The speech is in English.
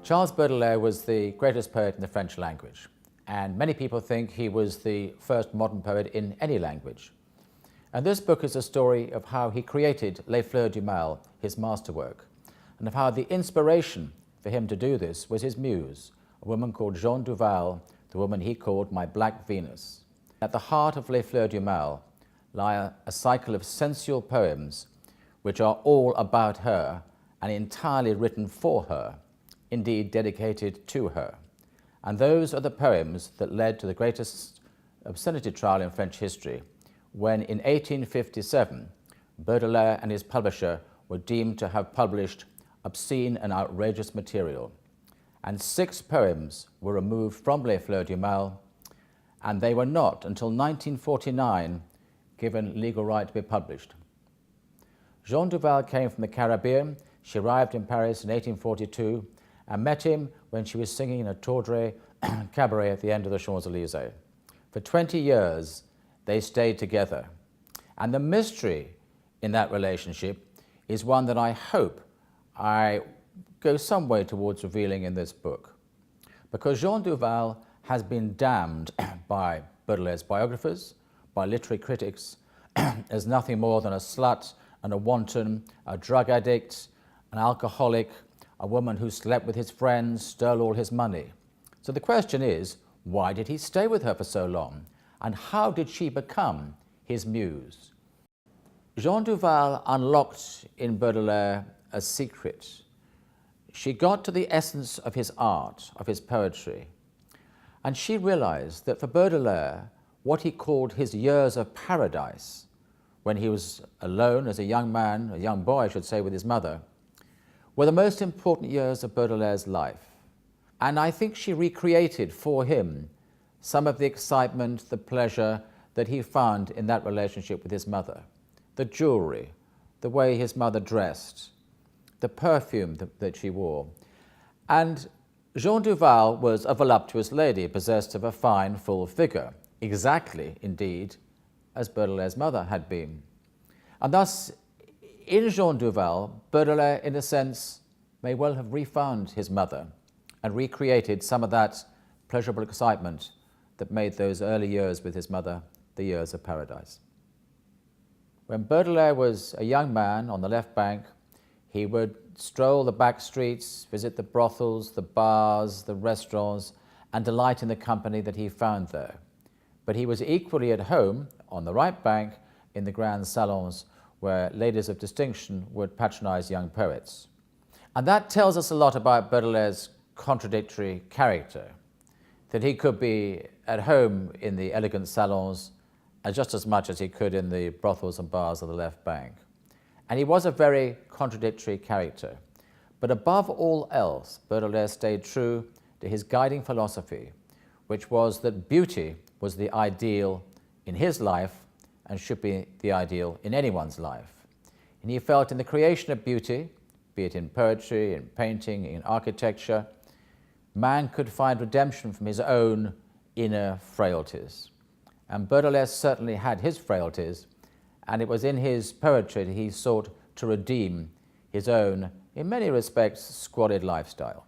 Charles Baudelaire was the greatest poet in the French language, and many people think he was the first modern poet in any language. And this book is a story of how he created Les Fleurs du Mal, his masterwork, and of how the inspiration for him to do this was his muse, a woman called Jeanne Duval, the woman he called my Black Venus. At the heart of Les Fleurs du Mal lie a cycle of sensual poems which are all about her and entirely written for her, indeed dedicated to her. And those are the poems that led to the greatest obscenity trial in French history, when in 1857 Baudelaire and his publisher were deemed to have published obscene and outrageous material. And 6 poems were removed from Les Fleurs du Mal, and they were not until 1949 given legal right to be published. Jeanne Duval came from the Caribbean. She arrived in Paris in 1842 and met him when she was singing in a tawdry cabaret at the end of the Champs-Élysées. For 20 years, they stayed together. And the mystery in that relationship is one that I hope I go some way towards revealing in this book. Because Jeanne Duval has been damned by Baudelaire's biographers, by literary critics, as nothing more than a slut and a wanton, a drug addict, an alcoholic, a woman who slept with his friends, stole all his money. So the question is, why did he stay with her for so long? And how did she become his muse? Jeanne Duval unlocked in Baudelaire a secret. She got to the essence of his art, of his poetry, and she realized that for Baudelaire, what he called his years of paradise, when he was alone as a young man, a young boy, I should say, with his mother, were the most important years of Baudelaire's life. And I think she recreated for him some of the excitement, the pleasure that he found in that relationship with his mother. The jewelry, the way his mother dressed, the perfume that she wore. And Jeanne Duval was a voluptuous lady, possessed of a fine, full figure, exactly, indeed, as Baudelaire's mother had been. And thus, in Jeanne Duval, Baudelaire, in a sense, may well have refound his mother and recreated some of that pleasurable excitement that made those early years with his mother the years of paradise. When Baudelaire was a young man on the left bank, he would stroll the back streets, visit the brothels, the bars, the restaurants, and delight in the company that he found there. But he was equally at home on the right bank in the grand salons where ladies of distinction would patronize young poets. And that tells us a lot about Baudelaire's contradictory character, that he could be at home in the elegant salons just as much as he could in the brothels and bars of the left bank. And he was a very contradictory character. But above all else, Baudelaire stayed true to his guiding philosophy, which was that beauty was the ideal in his life and should be the ideal in anyone's life. And he felt in the creation of beauty, be it in poetry, in painting, in architecture, man could find redemption from his own inner frailties. And Baudelaire certainly had his frailties, and it was in his poetry that he sought to redeem his own, in many respects, squalid lifestyle.